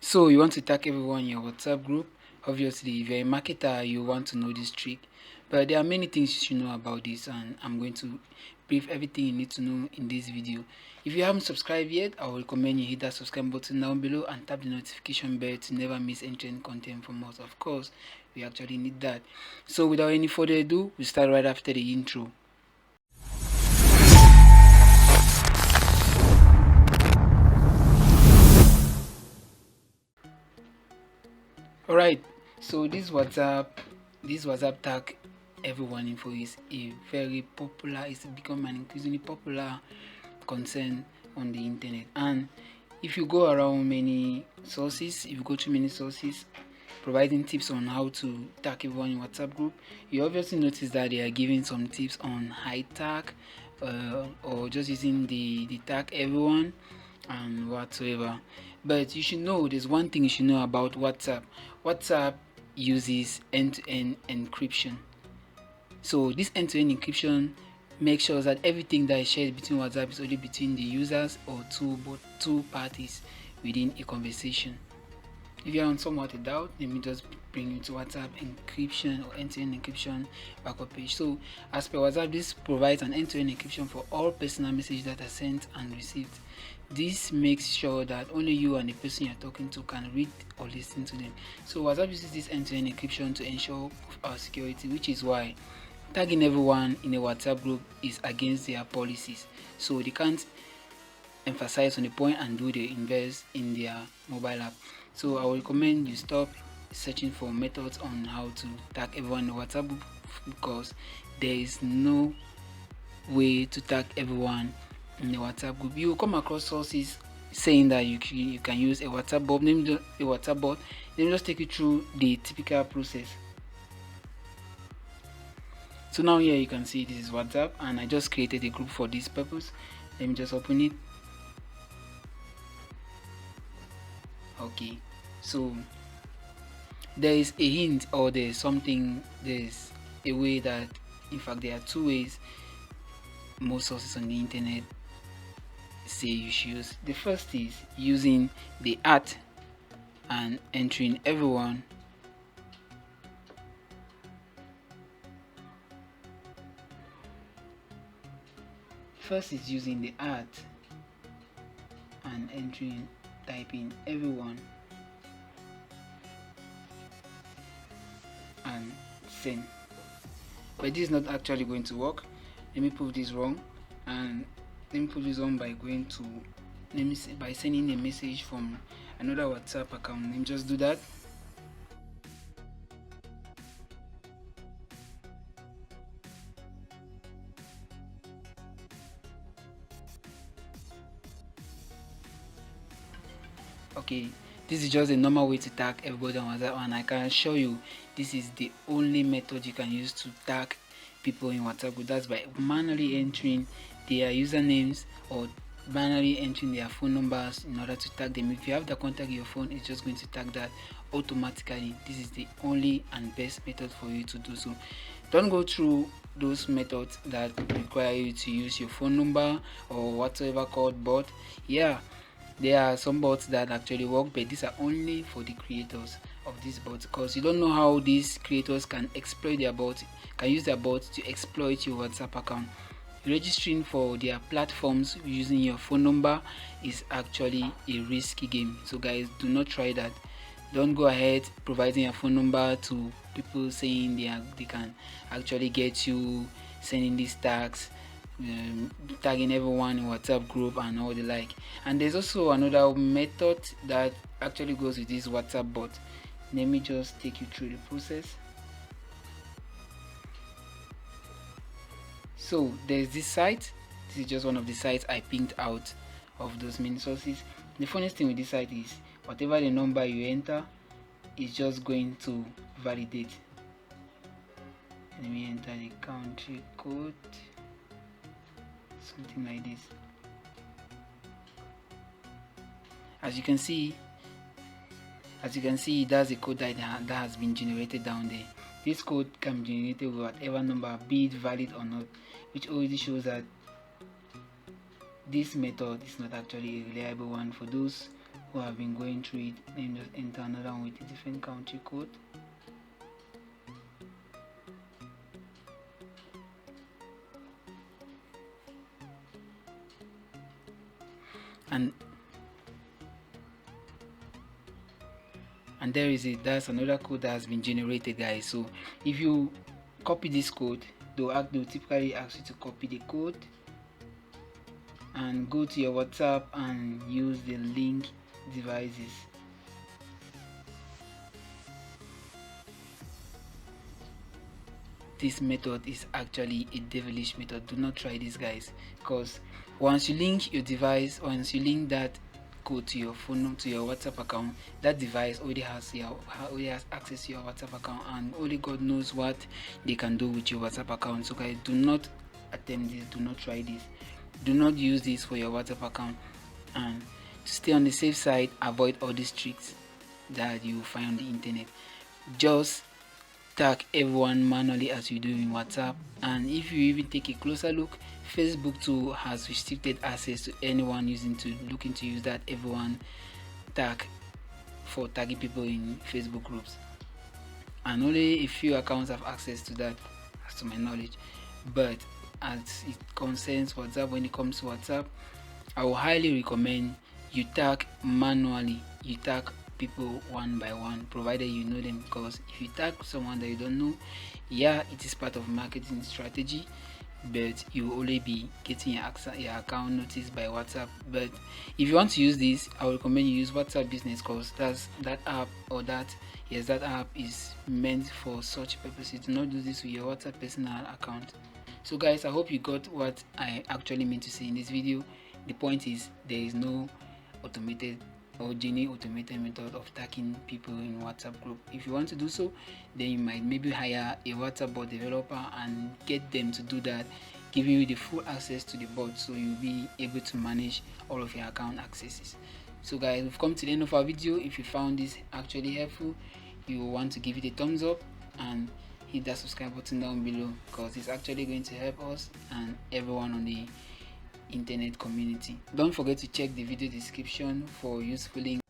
So you want to tag everyone in your WhatsApp group. Obviously, if you're a marketer, you want to know this trick. But there are many things you should know about this, and I'm going to brief everything you need to know in this video. If you haven't subscribed yet, I will recommend you hit that subscribe button down below and tap the notification bell to never miss any content from us. Of course, we actually need that. So without any further ado, we start right after the intro. Alright, so this WhatsApp tag everyone info is a very popular, it's become an increasingly popular concern on the internet. And if you go around many sources, if you go to many sources providing tips on how to tag everyone in WhatsApp group, you obviously notice that they are giving some tips on high tag or just using the tag everyone and whatsoever. But you should know, there's one thing you should know about WhatsApp. WhatsApp uses end-to-end encryption. So this end-to-end encryption makes sure that everything that is shared between WhatsApp is only between the users or two parties within a conversation. If you are on somewhat a doubt, let me just bring you to WhatsApp encryption or end-to-end encryption backup page. So as per WhatsApp, this provides an end-to-end encryption for all personal messages that are sent and received. This makes sure that only you and the person you're talking to can read or listen to them. So WhatsApp uses this end-to-end encryption to ensure our security, which is why tagging everyone in a WhatsApp group is against their policies. So they can't emphasize on the point and do the inverse in their mobile app. So I would recommend you stop searching for methods on how to tag everyone in the WhatsApp group, because there is no way to tag everyone in the WhatsApp group. You will come across sources saying that you can use a WhatsApp bot. Let me just take you through the typical process. So now here you can see this is WhatsApp, and I just created a group for this purpose. Let me just open it. Okay, so there is a hint, or there's a way that, in fact there are two ways most sources on the internet say you should use. The first is using the @ and entering everyone. First is using the @ and typing everyone and send. But this is not actually going to work. Let me prove this wrong, and let me prove this wrong by by sending a message from another WhatsApp account. Let me just do that. Okay, this is just a normal way to tag everybody on WhatsApp, and I can assure you this is the only method you can use to tag people in WhatsApp group. That's by manually entering their usernames or manually entering their phone numbers in order to tag them. If you have the contact in your phone, it's just going to tag that automatically. This is the only and best method for you to do so. Don't go through those methods that require you to use your phone number or whatever called bot. Yeah, there are some bots that actually work, but these are only for the creators of these bots, because you don't know how these creators can exploit their bot, can use their bot to exploit your WhatsApp account. Registering for their platforms using your phone number is actually a risky game. So guys, do not try that. Don't go ahead providing your phone number to people saying they can actually get you, sending these tags, tagging everyone in WhatsApp group and all the like. And there's also another method that actually goes with this WhatsApp bot. Let me just take you through the process. So there's this site. This is just one of the sites I picked out of those many sources. The funniest thing with this site is whatever the number you enter is just going to validate. Let me enter the country code, something like this. As you can see, that's a code that has been generated down there. This code can be generated with whatever number, be it valid or not, which already shows that this method is not actually a reliable one for those who have been going through it. Let me just enter another one with a different country code. And there is it. That's another code that has been generated, guys. So if you copy this code, they'll typically ask you to copy the code and go to your WhatsApp and use the link devices. This method is actually a devilish method. Do not try this, guys, because once you link your device, once you link that code to your phone, to your WhatsApp account, that device already has access to your WhatsApp account, and only God knows what they can do with your WhatsApp account. So guys, do not attempt this, do not try this, do not use this for your WhatsApp account. And to stay on the safe side, avoid all these tricks that you find on the internet. Just tag everyone manually as you do in WhatsApp. And if you even take a closer look, Facebook too has restricted access to anyone looking to use that everyone tag for tagging people in Facebook groups, and only a few accounts have access to that, as to my knowledge. But as it concerns WhatsApp, when it comes to WhatsApp, I will highly recommend you tag manually. You tag people one by one, provided you know them, because if you tag someone that you don't know, yeah, it is part of marketing strategy, but you will only be getting your account noticed by WhatsApp. But if you want to use this, I would recommend you use WhatsApp Business, because that app is meant for such purposes. Do not do this with your WhatsApp personal account. So guys, I hope you got what I actually meant to say in this video. The point is, there is no automated method of tagging people in WhatsApp group. If you want to do so, then you might maybe hire a WhatsApp bot developer and get them to do that, giving you the full access to the bot, so you'll be able to manage all of your account accesses. So guys, we've come to the end of our video. If you found this actually helpful, you will want to give it a thumbs up and hit that subscribe button down below, because it's actually going to help us and everyone on the internet community. Don't forget to check the video description for useful links.